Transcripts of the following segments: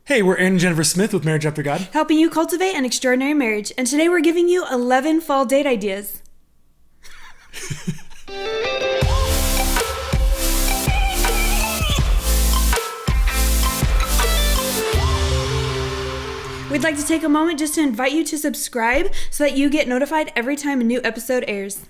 Hey, we're Aaron and Jennifer Smith with Marriage After God, helping you cultivate an extraordinary marriage. And today we're giving you 11 fall date ideas. We'd like to take a moment just to invite you to subscribe so that you get notified every time a new episode airs.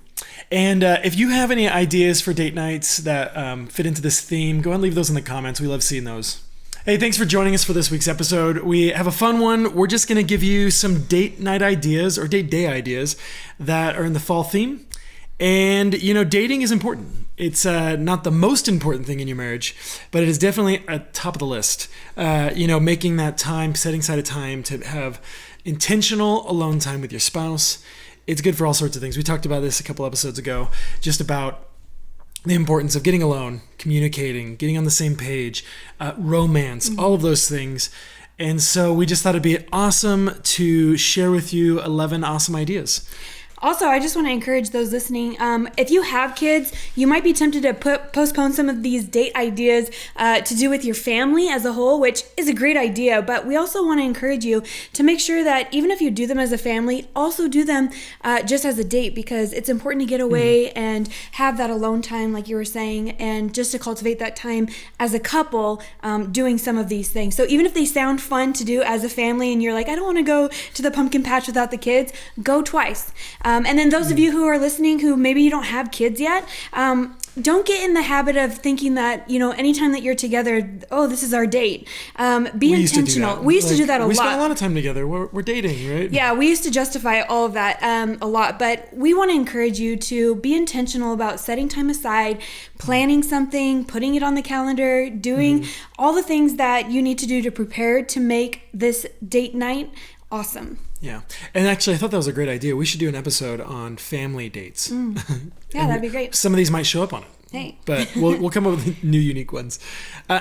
And if you have any ideas for date nights that fit into this theme, go ahead and leave those in the comments. We love seeing those. Hey, thanks for joining us for this week's episode. We have a fun one. We're just going to give you some date night ideas or date day ideas that are in the fall theme. And, you know, dating is important. It's not the most important thing in your marriage, but it is definitely at top of the list. Making that time, setting aside a time to have intentional alone time with your spouse. It's good for all sorts of things. We talked about this a couple episodes ago, just about the importance of getting alone, communicating, getting on the same page, romance, all of those things. And so we just thought it'd be awesome to share with you 11 awesome ideas. Also, I just want to encourage those listening. If you have kids, you might be tempted to postpone some of these date ideas to do with your family as a whole, which is a great idea. But we also want to encourage you to make sure that even if you do them as a family, also do them just as a date, because it's important to get away and have that alone time, like you were saying, and just to cultivate that time as a couple doing some of these things. So even if they sound fun to do as a family and you're like, I don't want to go to the pumpkin patch without the kids, go twice. And then those of you who are listening who maybe you don't have kids yet, don't get in the habit of thinking that, you know, anytime that you're together, oh, this is our date. Be intentional. We used to do that a lot. We spent a lot of time together. We're dating, right? Yeah, we used to justify all of that a lot. But we want to encourage you to be intentional about setting time aside, planning something, putting it on the calendar, doing all the things that you need to do to prepare to make this date night awesome. Yeah. And actually, I thought that was a great idea. We should do an episode on family dates. Yeah, that'd be great. Some of these might show up on it. Hey. But we'll come up with new, unique ones.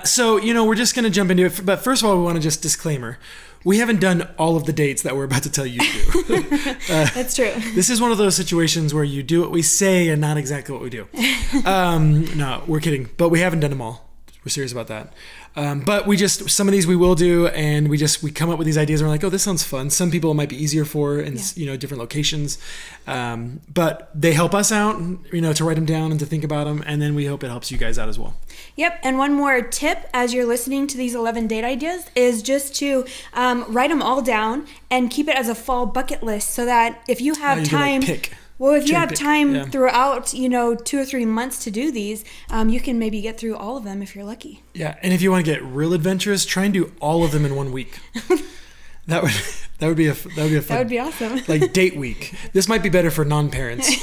So, we're just going to jump into it. But first of all, we want to just disclaimer. We haven't done all of the dates that we're about to tell you to do. That's true. This is one of those situations where you do what we say and not exactly what we do. No, we're kidding. But we haven't done them all. We're serious about that. But some of these we will do, and we come up with these ideas and we're like, oh, this sounds fun. Some people it might be easier for in different locations. But they help us out, to write them down and to think about them. And then we hope it helps you guys out as well. Yep. And one more tip as you're listening to these 11 date ideas is just to write them all down and keep it as a fall bucket list so that if you have time... Well, if you have time throughout, 2 or 3 months to do these, you can maybe get through all of them if you're lucky. Yeah, and if you want to get real adventurous, try and do all of them in 1 week. That would be a fun. That would be awesome. Like date week. This might be better for non-parents.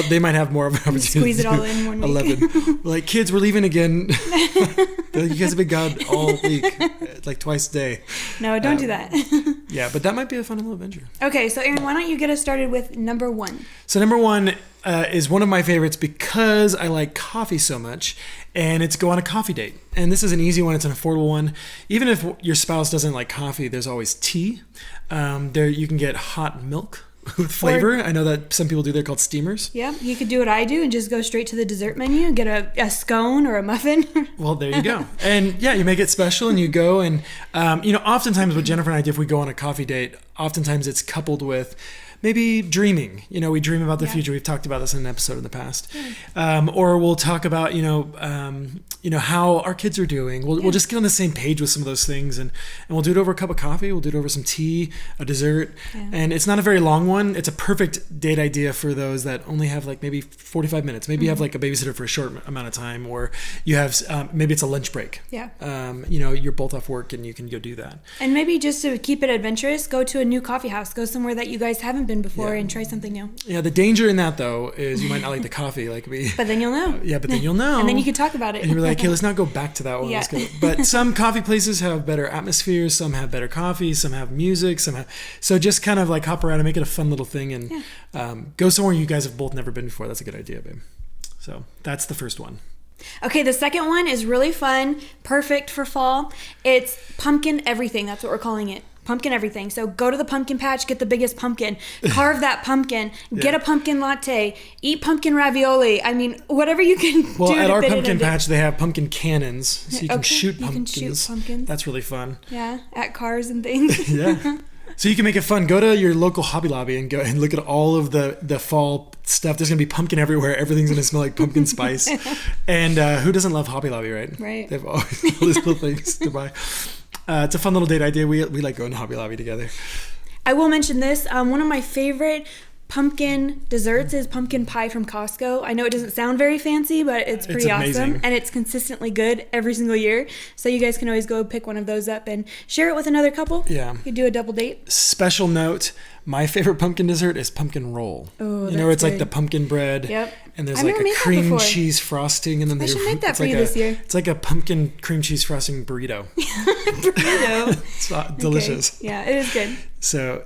They might have more of an opportunity. Squeeze it all in 1 week. 11. Like, kids, we're leaving again. You guys have been gone all week, like twice a day. No, don't do that. Yeah, but that might be a fun little adventure. Okay, so Aaron, why don't you get us started with number 1? So number 1 is one of my favorites because I like coffee so much, and it's go on a coffee date. And this is an easy one. It's an affordable one. Even if your spouse doesn't like coffee, there's always tea. There you can get hot milk with flavor. I know that some people do. They're called steamers. Yeah, you could do what I do and just go straight to the dessert menu and get a scone or a muffin. Well, there you go. And yeah, you make it special and you go. And, oftentimes what Jennifer and I do if we go on a coffee date, oftentimes it's coupled with maybe dreaming. We dream about the future. We've talked about this in an episode in the past. Or we'll talk about, how our kids are doing. We'll just get on the same page with some of those things. And we'll do it over a cup of coffee. We'll do it over some tea, a dessert. Yeah. And it's not a very long one. It's a perfect date idea for those that only have like maybe 45 minutes. Maybe you have like a babysitter for a short amount of time. Or you have, maybe it's a lunch break. Yeah. You're both off work and you can go do that. And maybe just to keep it adventurous, go to a new coffee house. Go somewhere that you guys haven't been before and try something new. Yeah, the danger in that though is you might not like the coffee like me. But then you'll know. But then you'll know. And then you can talk about it. And you're like, hey, let's not go back to that one. Yeah. But some coffee places have better atmospheres, some have better coffee, some have music, so just kind of like hop around and make it a fun little thing and go somewhere you guys have both never been before. That's a good idea, babe. So that's the first one. Okay, the second one is really fun, perfect for fall. It's pumpkin everything. That's what we're calling it. pumpkin everything. So go to the pumpkin patch, get the biggest pumpkin, carve that pumpkin, get a pumpkin latte, eat pumpkin ravioli. I mean, whatever you can do. Well, at our fit in pumpkin a day. patch, they have pumpkin cannons, so you can shoot You can pumpkins. shoot pumpkins. That's really fun. Yeah, at cars and things. Yeah. So you can make it fun. Go to your local Hobby Lobby and go and look at all of the fall stuff. There's going to be pumpkin everywhere. Everything's going to smell like pumpkin spice. And who doesn't love Hobby Lobby, right? Right. They have always all these little things to buy. It's a fun little date idea. We like going to Hobby Lobby together. I will mention this. One of my favorite pumpkin desserts is pumpkin pie from Costco. I know it doesn't sound very fancy, but it's pretty awesome. And it's consistently good every single year. So you guys can always go pick one of those up and share it with another couple. Yeah. You could do a double date. Special note, my favorite pumpkin dessert is pumpkin roll. Oh, you know, it's like good. the pumpkin bread. Yep. And there's I've like never a made that cream before. cheese frosting. And then I should make that for you this year. It's like a pumpkin cream cheese frosting burrito. Burrito. It's delicious. Okay. Yeah, it is good. So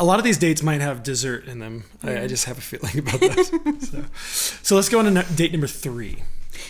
a lot of these dates might have dessert in them. I just have a feeling about that. So let's go on to date number 3.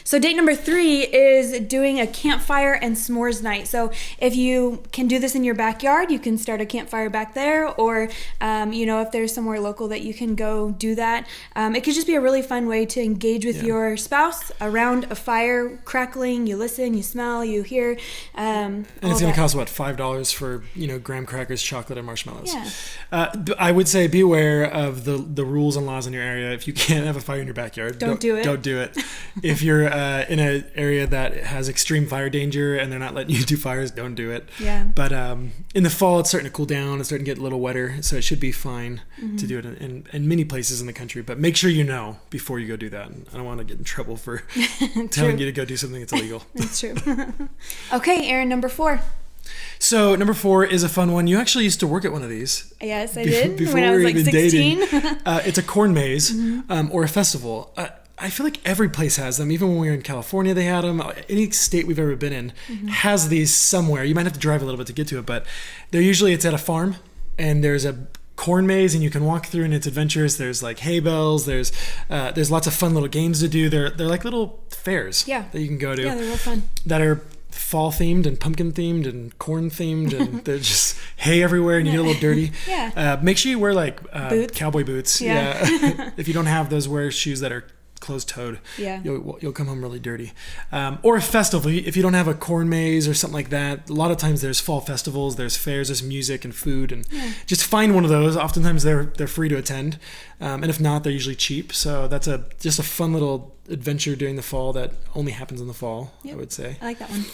So date number 3 is doing a campfire and s'mores night. So if you can do this in your backyard, you can start a campfire back there, or if there's somewhere local that you can go do that. It could just be a really fun way to engage with your spouse around a fire, crackling. You listen, you smell, you hear. And it's going to cost what, $5 for graham crackers, chocolate, and marshmallows. Yeah. I would say be aware of the rules and laws in your area. If you can't have a fire in your backyard, Don't do it. Don't do it. If you're in an area that has extreme fire danger and they're not letting you do fires, don't do it. Yeah. But in the fall, it's starting to cool down. It's starting to get a little wetter, so it should be fine to do it in many places in the country. But make sure you know before you go do that. I don't want to get in trouble for telling you to go do something that's illegal. That's true. Okay, Aaron, number 4. So number 4 is a fun one. You actually used to work at one of these. Yes, I did. Before when I was we were like even 16. dating. It's a corn maze or a festival. I feel like every place has them. Even when we were in California, they had them. Any state we've ever been in has these somewhere. You might have to drive a little bit to get to it, but it's at a farm, and there's a corn maze, and you can walk through, and it's adventurous. There's like hay bales. There's lots of fun little games to do. They're like little fairs that you can go to. Yeah, they're real fun. That are fall themed and pumpkin themed and corn themed, and there's just hay everywhere, and you get a little dirty. Yeah. Make sure you wear like boots. Cowboy boots. Yeah. If you don't have those, wear shoes that are closed-toed. Yeah. You'll come home really dirty. Or a festival. If you don't have a corn maze or something like that, a lot of times there's fall festivals, there's fairs, there's music and food, and just find one of those. Oftentimes they're free to attend, and if not, they're usually cheap. So that's just a fun little adventure during the fall that only happens in the fall. I would say. I like that one.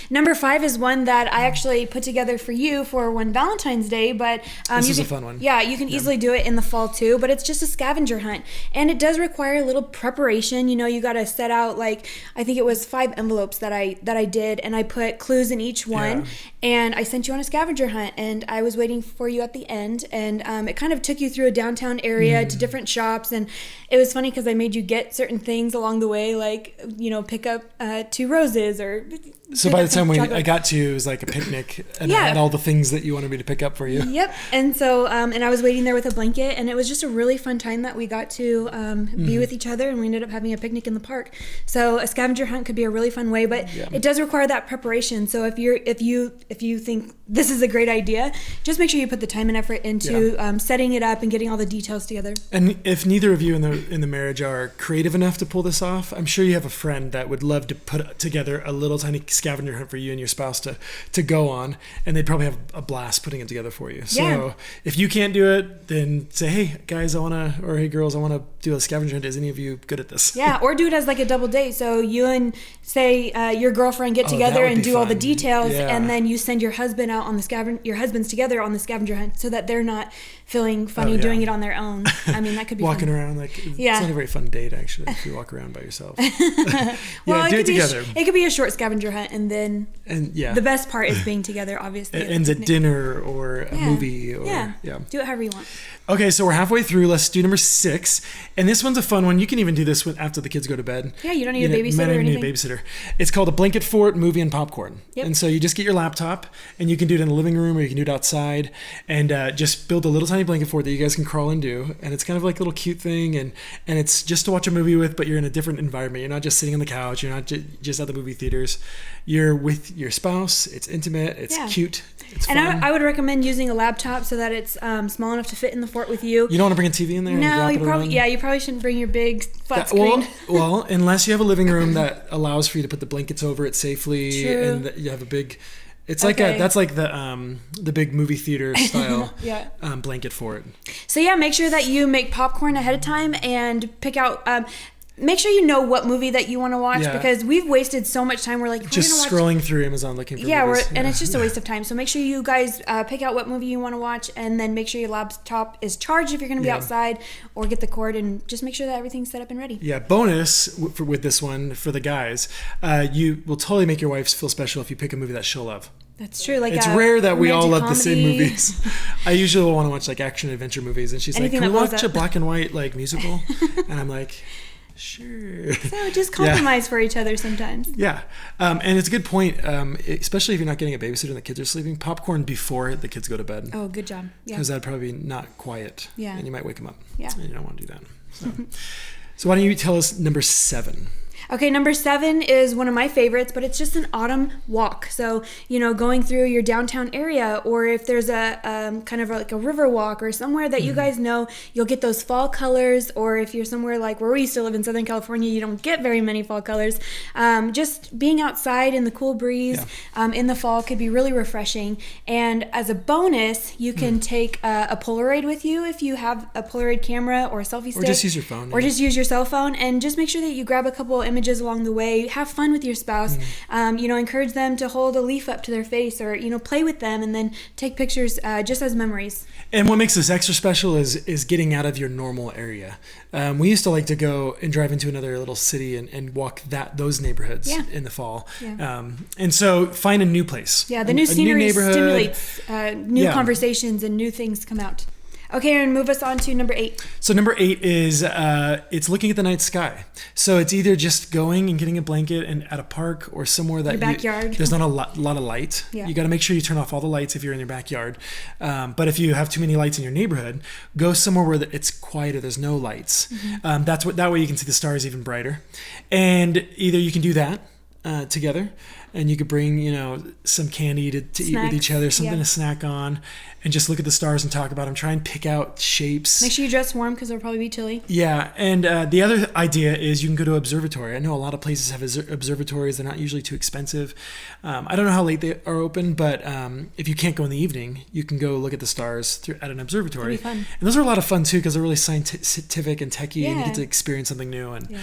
Number 5 is one that I actually put together for you for one Valentine's Day, but this is a fun one. Yeah, you can easily do it in the fall too, but it's just a scavenger hunt, and it does require a little preparation. You got to set out, like, I think it was 5 envelopes that I did, and I put clues in each one, and I sent you on a scavenger hunt, and I was waiting for you at the end, and it kind of took you through a downtown area to different shops, and it was funny because I made you get certain things along the way, like pick up 2 roses or. So by the time I got to you, it was like a picnic, and I had all the things that you wanted me to pick up for you. Yep. And so, and I was waiting there with a blanket, and it was just a really fun time that we got to be with each other, and we ended up having a picnic in the park. So a scavenger hunt could be a really fun way, but it does require that preparation. So if you think this is a great idea, just make sure you put the time and effort into setting it up and getting all the details together. And if neither of you in the marriage are creative enough to pull this off, I'm sure you have a friend that would love to put together a little tiny scavenger hunt for you and your spouse to go on, and they'd probably have a blast putting it together for you. So if you can't do it, then say, hey guys, or hey girls, I want to do a scavenger hunt. Is any of you good at this? Yeah, or do it as like a double date. So you and say your girlfriend get together and do all the details, and then you send your husband out on your husbands together on the scavenger hunt, so that they're not feeling funny doing it on their own. I mean, that could be walking fun. around it's not a very fun date actually if you walk around by yourself. Well, do it together. It could be a short scavenger hunt, and the best part is being together. Obviously, it ends at dinner or a movie. Or, do it however you want. Okay, so we're halfway through. Let's do number 6, and this one's a fun one. You can even do this after the kids go to bed. Yeah, you don't need a babysitter or anything. Need a babysitter. It's called a blanket fort, movie, and popcorn. Yep. And so you just get your laptop, and you can do it in the living room, or you can do it outside, and just build a little tiny blanket fort that you guys can crawl and do. And it's kind of like a little cute thing, and it's just to watch a movie with, but you're in a different environment. You're not just sitting on the couch. You're not just at the movie theaters. You're with your spouse. It's intimate. It's cute. It's fun. And I would recommend using a laptop so that it's small enough to fit in the fort with you. You don't want to bring a TV in there? No, and you probably shouldn't bring your big flat screen. Well, unless you have a living room that allows for you to put the blankets over it safely, and you have a big. It's like that's like the big movie theater style blanket for it. So make sure that you make popcorn ahead of time and pick out. Make sure you know what movie that you want to watch because we've wasted so much time. We're like just scrolling through Amazon looking for movies. And it's just a waste of time. So make sure you guys pick out what movie you want to watch, and then make sure your laptop is charged if you're going to be outside, or get the cord and just make sure that everything's set up and ready. Yeah. Bonus with this one for the guys, you will totally make your wife feel special if you pick a movie that she'll love. That's true. Like it's rare that we all love the same movies. I usually will want to watch like action adventure movies, and she's like, "Can we watch a black and white like musical?" And I'm like, sure. So just compromise for each other sometimes. Yeah. And it's a good point, especially if you're not getting a babysitter and the kids are sleeping. Popcorn before the kids go to bed. Oh, good job. Yeah. Because that'd probably be not quiet. Yeah. And you might wake them up. Yeah. And you don't want to do that. So why don't you tell us number 7? Okay, number 7 is one of my favorites, but it's just an autumn walk. So, going through your downtown area, or if there's a kind of like a river walk or somewhere that you guys know, you'll get those fall colors. Or if you're somewhere like where we used to live in Southern California, you don't get very many fall colors. Just being outside in the cool breeze in the fall could be really refreshing. And as a bonus, you can take a Polaroid with you if you have a Polaroid camera or a selfie stick. Or just use your phone. Or just use your cell phone, and just make sure that you grab a couple images along the way. Have fun with your spouse. Encourage them to hold a leaf up to their face, or play with them, and then take pictures just as memories. And what makes this extra special is getting out of your normal area. We used to like to go and drive into another little city and walk those neighborhoods in the fall. And so find a new place. Yeah, the new scenery stimulates new conversations, and new things come out. Okay, Aaron, move us on to number 8. So number 8 is it's looking at the night sky. So it's either just going and getting a blanket and at a park, or somewhere that your backyard. There's not a lot of light. Yeah. You got to make sure you turn off all the lights if you're in your backyard. But if you have too many lights in your neighborhood, go somewhere where it's quieter. There's no lights. That way you can see the stars even brighter. And either you can do that together, and you could bring some candy to eat with each other, something to snack on, and just look at the stars and talk about them. Try and pick out shapes. Make sure you dress warm because it'll probably be chilly. Yeah, and the other idea is you can go to an observatory. I know a lot of places have observatories. They're not usually too expensive. I don't know how late they are open, but if you can't go in the evening, you can go look at the stars at an observatory. That'd be fun. And those are a lot of fun too, because they're really scientific and techy, and you get to experience something new. And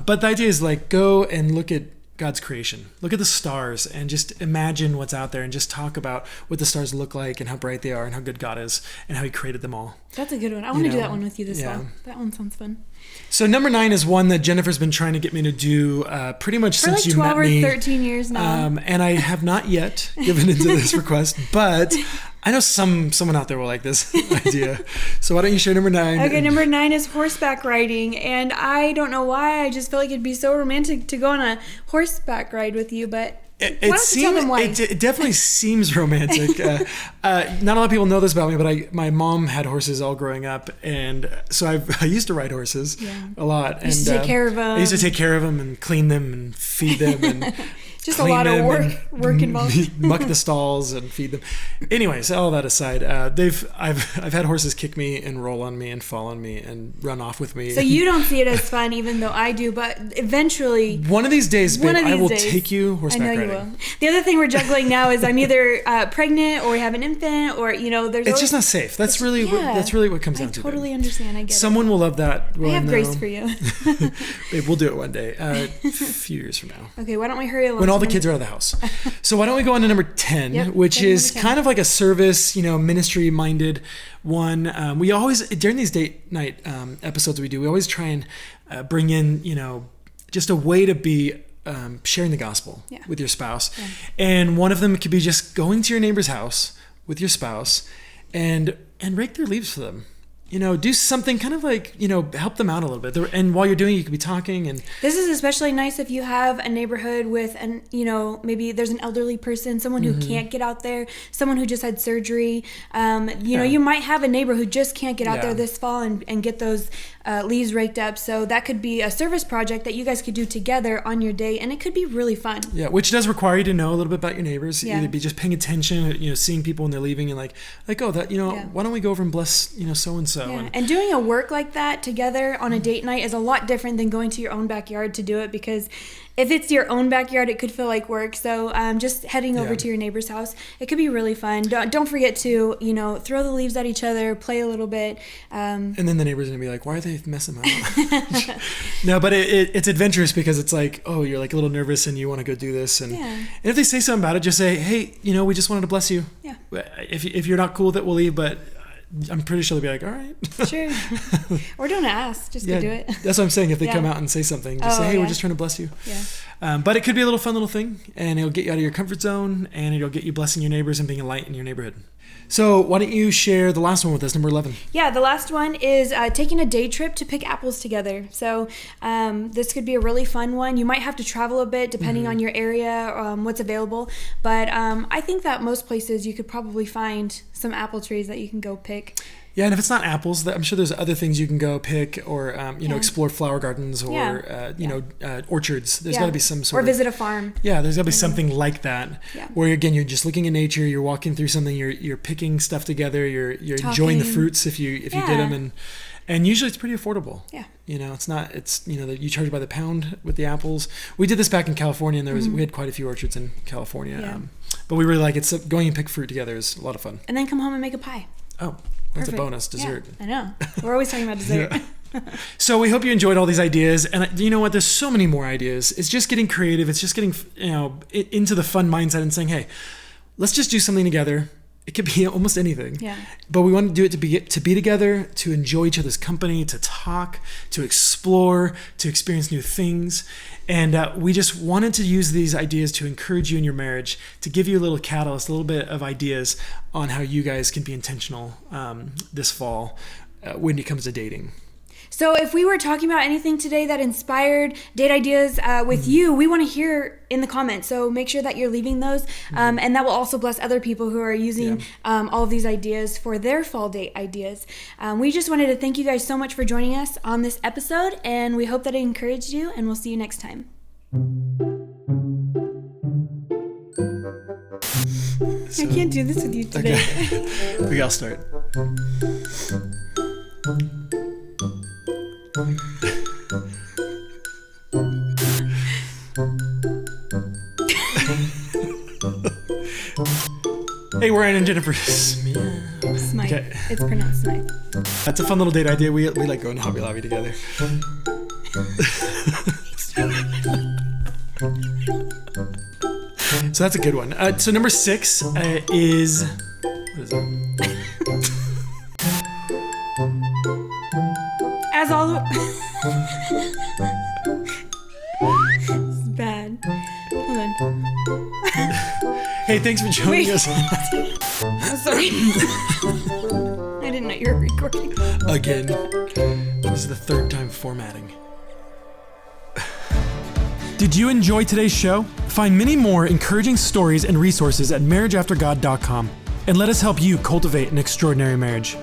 but the idea is like, go and look at God's creation. Look at the stars and just imagine what's out there, and just talk about what the stars look like and how bright they are and how good God is and how he created them all. That's a good one. I want to do that one with you this fall. That one sounds fun. So number 9 is one that Jennifer's been trying to get me to do pretty much since you met me. For like 12 or 13 years now. And I have not yet given into this request, but I know someone out there will like this idea. So why don't you share number 9? Okay, number 9 is horseback riding. And I don't know why, I just feel like it'd be so romantic to go on a horseback ride with you, but why don't you tell them why? It definitely seems romantic. Not a lot of people know this about me, but my mom had horses all growing up, and so I used to ride horses a lot. You used to take care of them. I used to take care of them and clean them and feed them and just a lot of work involved. Muck the stalls and feed them. Anyways, all that aside, I've had horses kick me and roll on me and fall on me and run off with me. So you don't see it as fun, even though I do. But eventually, one of these days, babe, I will take you horseback riding. I know you will. The other thing we're juggling now is I'm either pregnant, or we have an infant, or there's. It's just not safe. That's really what comes down to. I totally understand. I get it. Someone will love that. I have grace for you. Babe, we'll do it one day. A few years from now. Okay, why don't we hurry along? When all the kids are out of the house. So why don't we go on to number 10, which is kind of like a service, ministry minded one. We always, during these date night episodes we always try and bring in, just a way to be sharing the gospel with your spouse. Yeah. And one of them could be just going to your neighbor's house with your spouse and rake their leaves for them. do something kind of like, help them out a little bit. And while you're doing it, you could be talking. And this is especially nice if you have a neighborhood with, maybe there's an elderly person, someone who can't get out there, someone who just had surgery. You might have a neighbor who just can't get out there this fall and get those leaves raked up. So that could be a service project that you guys could do together on your day, and it could be really fun. Yeah, which does require you to know a little bit about your neighbors. Either be just paying attention, seeing people when they're leaving, and like oh, that, why don't we go over and bless, so-and-so. Yeah. And doing a work like that together on a date night is a lot different than going to your own backyard to do it, because if it's your own backyard, it could feel like work. So just heading over to your neighbor's house, it could be really fun. Don't forget to, throw the leaves at each other, play a little bit. And then the neighbor's going to be like, why are they messing up? No, but it's adventurous, because it's like, oh, you're like a little nervous and you want to go do this. And if they say something about it, just say, hey, we just wanted to bless you. Yeah. If you're not cool with it, we'll leave, but I'm pretty sure they'll be like, all right. Sure. Or don't ask, just go do it. That's what I'm saying. If they come out and say something, just say, hey, we're just trying to bless you. Yeah. But it could be a little fun little thing, and it'll get you out of your comfort zone, and it'll get you blessing your neighbors and being a light in your neighborhood. So why don't you share the last one with us, number 11? Yeah, the last one is taking a day trip to pick apples together. So this could be a really fun one. You might have to travel a bit depending on your area, what's available. But I think that most places you could probably find some apple trees that you can go pick. Yeah, and if it's not apples, I'm sure there's other things you can go pick, or explore flower gardens, or orchards. There's got to be some sort or visit a farm. Yeah, there's got to be something like that, where again you're just looking at nature, you're walking through something, you're picking stuff together, you're enjoying the fruits if you get them, and usually it's pretty affordable. Yeah. It's you charge by the pound with the apples. We did this back in California, and we had quite a few orchards in California. Yeah. But we really like it. So going and pick fruit together is a lot of fun. And then come home and make a pie. Oh. That's a bonus dessert. Yeah, I know. We're always talking about dessert. So we hope you enjoyed all these ideas. And you know what? There's so many more ideas. It's just getting creative. It's just getting into the fun mindset and saying, hey, let's just do something together. It could be almost anything. Yeah. But we want to do it to be together, to enjoy each other's company, to talk, to explore, to experience new things. And we just wanted to use these ideas to encourage you in your marriage, to give you a little catalyst, a little bit of ideas on how you guys can be intentional this fall when it comes to dating. So if we were talking about anything today that inspired date ideas with you, we want to hear in the comments. So make sure that you're leaving those. And that will also bless other people who are using all of these ideas for their fall date ideas. We just wanted to thank you guys so much for joining us on this episode. And we hope that it encouraged you. And we'll see you next time. I can't do this with you today. Okay. I'll start. Hey, we're Ryan and Jennifer Smythe. Okay. It's pronounced Smythe. That's a fun little date idea. We like going to Hobby Lobby together. So that's a good one. So number 6 is... What is it? As all... It's bad. Hold on. Hey, thanks for joining us. I'm sorry. I didn't know you were recording. Again. This is the 3rd time formatting. Did you enjoy today's show? Find many more encouraging stories and resources at marriageaftergod.com, and let us help you cultivate an extraordinary marriage.